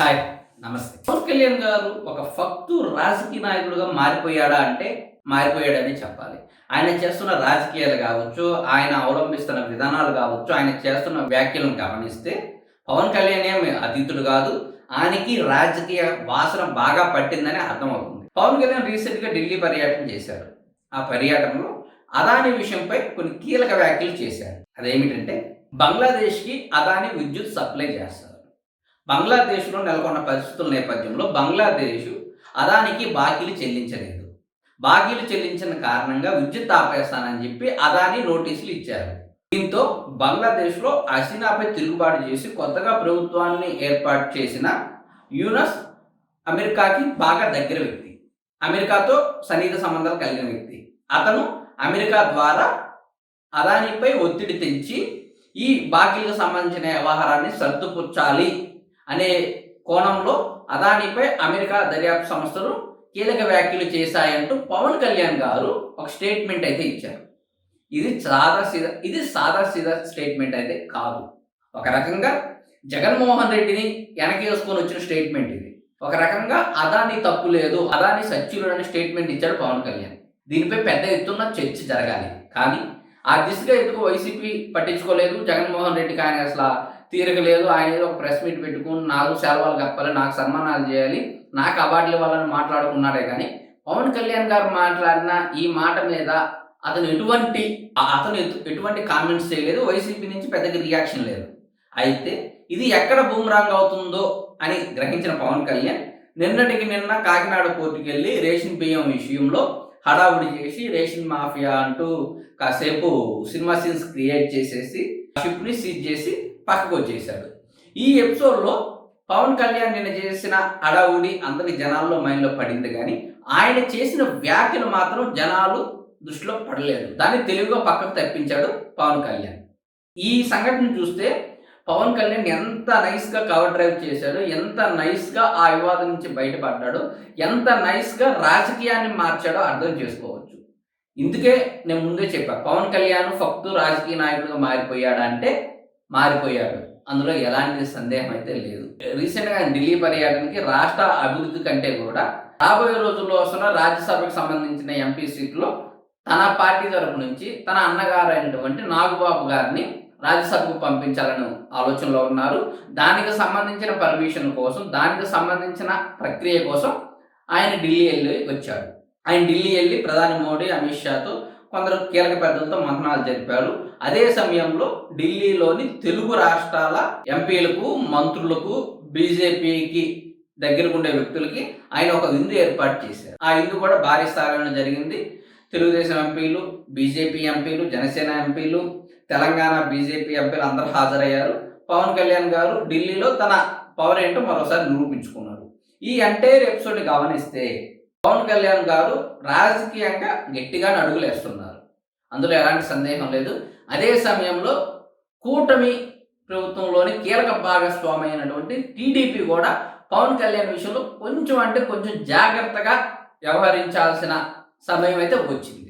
Hi. నమస్తే. పవన్ కళ్యాణ్ గారు ఒక ఫక్తు రాజకీయ నాయకుడిగా మారిపోయాడా అంటే మారిపోయాడని చెప్పాలి. ఆయన చేస్తున్న రాజకీయాలు కావచ్చు, ఆయన అవలంబిస్తున్న విధానాలు కావచ్చు, ఆయన చేస్తున్న వ్యాఖ్యలను గమనిస్తే పవన్ కళ్యాణ్ ఏమి అతీతుడు కాదు. ఆయనకి రాజకీయ వాసన బాగా పట్టిందని అర్థమవుతుంది. పవన్ కళ్యాణ్ రీసెంట్‌గా ఢిల్లీ పర్యటన చేశారు. ఆ పర్యటనలో అదానీ విషయంపై కొన్ని కీలక వ్యాఖ్యలు చేశారు. అదేమిటంటే బంగ్లాదేశ్‌కి అదానీ విద్యుత్ సప్లై చేస్తారు. బంగ్లాదేశ్‌లో నెలకొన్న పరిస్థితుల నేపథ్యంలో బంగ్లాదేశ్ అదానికి బాకీలు చెల్లించలేదు. బాకీలు చెల్లించిన కారణంగా విద్యుత్ ఆపేస్తానని చెప్పి అదానీ నోటీసులు ఇచ్చారు. దీంతో బంగ్లాదేశ్‌లో హసీనాపై తిరుగుబాటు చేసి కొత్తగా ప్రభుత్వాన్ని ఏర్పాటు చేసిన యూనస్ అమెరికాకి బాగా దగ్గర వ్యక్తి. అమెరికాతో సన్నిహిత సంబంధాలు కలిగిన వ్యక్తి. అతను అమెరికా ద్వారా అదానీపై ఒత్తిడి తెంచి ఈ బాకీలకు సంబంధించిన వ్యవహారాన్ని సర్దుపుచ్చాలి అనే కోణంలో అదానీపై అమెరికా దర్యాప్తు సంస్థలు కీలక వ్యాఖ్యలు చేశాయంటూ పవన్ కళ్యాణ్ గారు ఒక స్టేట్మెంట్ అయితే ఇచ్చారు. ఇది సాదాసీదా స్టేట్మెంట్ అయితే కాదు. ఒక రకంగా జగన్మోహన్ రెడ్డిని వెనకేసుకొని వచ్చిన స్టేట్మెంట్ ఇది. ఒక రకంగా అదానీ తప్పు లేదు, అదానీ సచ్యుడు అనే స్టేట్మెంట్ ఇచ్చాడు పవన్ కళ్యాణ్. దీనిపై పెద్ద ఎత్తున చర్చ జరగాలి. కానీ ఆ దిశగా ఎందుకు వైసీపీ పట్టించుకోలేదు. జగన్మోహన్ రెడ్డికి ఆయన అసలు తీరిక లేదు. ఆయన ఏదో ఒక ప్రెస్ మీట్ పెట్టుకుని నాకు సెలవులు కప్పాలి, నాకు సన్మానాలు చేయాలి, నాకు అవార్డులు ఇవ్వాలని మాట్లాడుకున్నాడే కానీ పవన్ కళ్యాణ్ గారు మాట్లాడిన ఈ మాట మీద అతను ఎటువంటి కామెంట్స్ చేయలేదు. వైసీపీ నుంచి పెద్దగా రియాక్షన్ లేదు. అయితే ఇది ఎక్కడ బూమరాంగ్ అవుతుందో అని గ్రహించిన పవన్ కళ్యాణ్ నిన్నటికి నిన్న కాకినాడ కోర్టుకి వెళ్ళి రేషన్ బియ్యం విషయంలో హడావుడి చేసి రేషన్ మాఫియా అంటూ కాసేపు సినిమా సీన్స్ క్రియేట్ చేసేసి షిప్ని సీజ్ చేసి పక్కకు వచ్చేసాడు. ఈ ఎపిసోడ్లో పవన్ కళ్యాణ్ నిన్న చేసిన హడావుడి అందరి జనాల్లో మైండ్లో పడింది కానీ ఆయన చేసిన వ్యాఖ్యలు మాత్రం జనాలు దృష్టిలో పడలేదు. దాన్ని తెలివిగా పక్కకు తప్పించాడు పవన్ కళ్యాణ్. ఈ సంఘటన చూస్తే పవన్ కళ్యాణ్ ఎంత నైస్గా కవర్ డ్రైవ్ చేశాడో, ఎంత నైస్గా ఆ వివాదం నుంచి బయటపడ్డాడో, ఎంత నైస్గా రాజకీయాన్ని మార్చాడో అర్థం చేసుకోవచ్చు. ఇందుకే నేను ముందే చెప్పాను, పవన్ కళ్యాణ్ ఫక్తు రాజకీయ నాయకుడిగా మారిపోయాడా అంటే మారిపోయాడు. అందులో ఎలాంటి సందేహం అయితే లేదు. రీసెంట్గా ఢిల్లీ పర్యటనకి రాష్ట్ర అభివృద్ధి కంటే కూడా రాబోయే రోజుల్లో వస్తున్న రాజ్యసభకు సంబంధించిన ఎంపీ సీట్లో తన పార్టీ తరపు నుంచి తన అన్నగారు అయినటువంటి నాగబాబు గారిని రాజ్యసభకు పంపించాలని ఆలోచనలో ఉన్నారు. దానికి సంబంధించిన పర్మిషన్ కోసం, దానికి సంబంధించిన ప్రక్రియ కోసం ఆయన ఢిల్లీ వెళ్ళి వచ్చాడు. ఆయన ఢిల్లీ వెళ్ళి ప్రధాని మోడీ, అమిత్ షాతో కొందరు కీలక పెద్దలతో మంతనాలు జరిపారు. అదే సమయంలో ఢిల్లీలోని తెలుగు రాష్ట్రాల ఎంపీలకు, మంత్రులకు, బీజేపీకి దగ్గరకు ఉండే వ్యక్తులకి ఆయన ఒక విందు ఏర్పాటు చేశారు. ఆ విందు కూడా భారీ స్థాయిలో జరిగింది. తెలుగుదేశం ఎంపీలు, బీజేపీ ఎంపీలు, జనసేన ఎంపీలు, తెలంగాణ బీజేపీ ఎంపీలు అందరూ హాజరయ్యారు. పవన్ కళ్యాణ్ గారు ఢిల్లీలో తన పవర్ ఏంటో మరోసారి నిరూపించుకున్నారు. ఈ ఎంటైర్ ఎపిసోడ్ గమనిస్తే పవన్ కళ్యాణ్ గారు రాజకీయంగా గట్టిగానే అడుగులేస్తున్నారు. అందులో ఎలాంటి సందేహం లేదు. అదే సమయంలో కూటమి ప్రభుత్వంలోని కీలక భాగస్వామి అయినటువంటి టీడీపీ కూడా పవన్ కళ్యాణ్ విషయంలో కొంచెం జాగ్రత్తగా వ్యవహరించాల్సిన సమయం అయితే వచ్చింది.